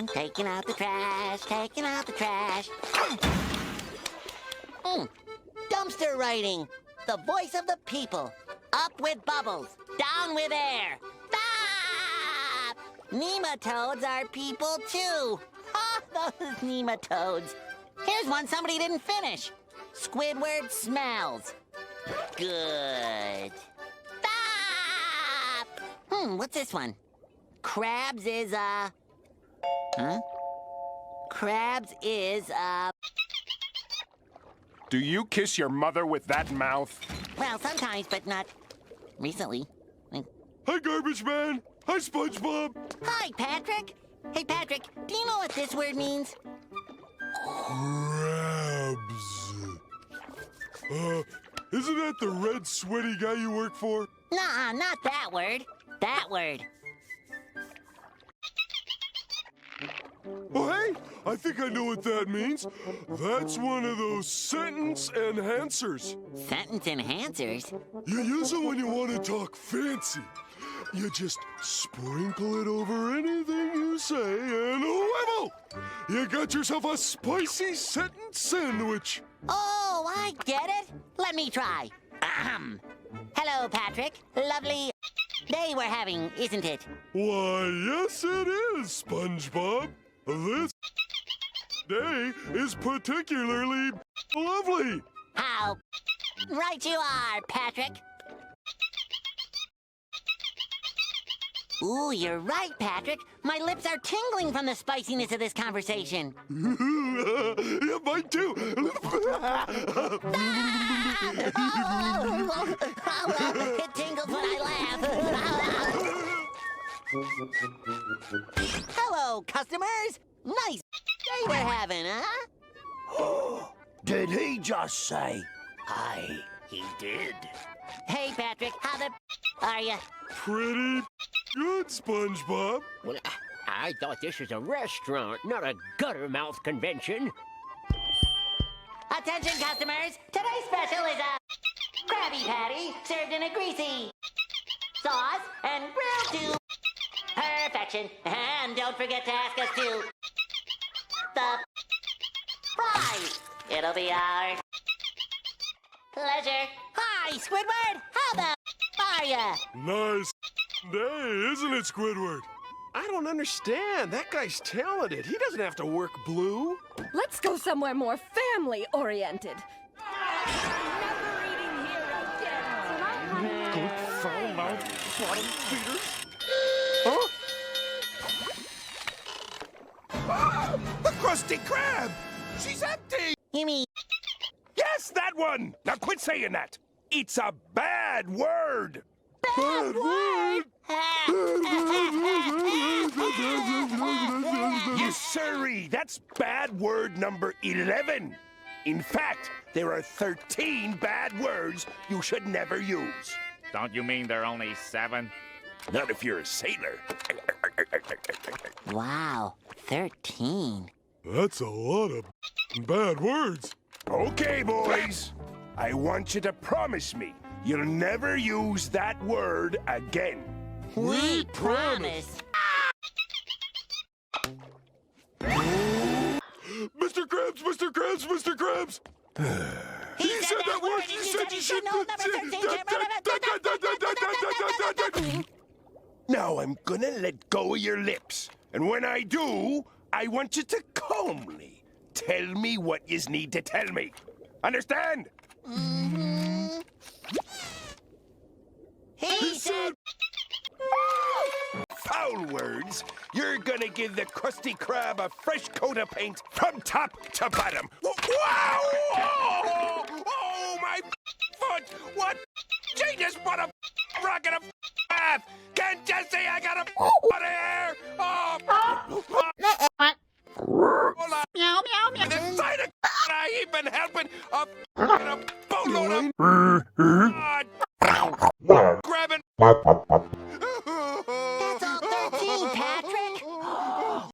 Taking out the trash, taking out the trash. Dumpster writing. The voice of the people. Up with bubbles, down with air. Stop! Nematodes are people too. Ah, those nematodes. Here's one somebody didn't finish. Squidward smells. Good. Stop! What's this one? Crabs is, Huh? Crabs is, Do you kiss your mother with that mouth? Well, sometimes, but not recently. Hi, Garbage Man. Hi, SpongeBob. Hi, Patrick. Hey, Patrick, do you know what this word means? Crabs. Isn't that the red, sweaty guy you work for? Nuh-uh, not that word. That word. Oh, hey, I think I know what that means. That's one of those sentence enhancers. Sentence enhancers? You use it when you want to talk fancy. You just sprinkle it over anything you say and level! You got yourself a spicy sentence sandwich. Oh, I get it. Let me try. Ahem. Hello, Patrick. Lovely day we're having, isn't it? Why, yes it is, SpongeBob. This day is particularly lovely. How right you are, Patrick. Ooh, you're right, Patrick. My lips are tingling from the spiciness of this conversation. Yeah, mine too. It tingles when I laugh. Hello, customers. Nice day we're having, huh? Did he just say, "Hi"? He did. Hey, Patrick, how the are you? Pretty good, SpongeBob. Well, I thought this was a restaurant, not a gutter-mouth convention. Attention, customers. Today's special is a Krabby Patty served in a greasy sauce and grilled to perfection. And don't forget to ask us to the fries. It'll be our pleasure. Hi, Squidward. How the are ya? Nice day, isn't it, Squidward? I don't understand. That guy's talented. He doesn't have to work blue. Let's go somewhere more family-oriented. Good foul-mouthed bottom feeders. Huh? The Krusty Krab! She's empty! You mean Yes, that one! Now quit saying that! It's a bad word! Bad word! Yes, sirree! That's bad word number 11. In fact, there are 13 bad words you should never use. Don't you mean there are only 7? Not if you're a sailor. Wow, 13. That's a lot of bad words. Okay, boys. I want you to promise me you'll never use that word again. We promise. Mr. Krabs, Mr. Krabs, Mr. Krabs! He said that word, and you said you should know number 13. Now I'm gonna let go of your lips. And when I do, I want you to calmly tell me what yous need to tell me. Understand? He said Foul words. You're gonna give the Krusty Krab a fresh coat of paint from top to bottom. Wow! Oh, my foot! What? She just put a rock in a bath! Can't you see I got a out of here? Oh! Hold on. meow meow meow. The sight of I ain't been helping a boatload of grabbing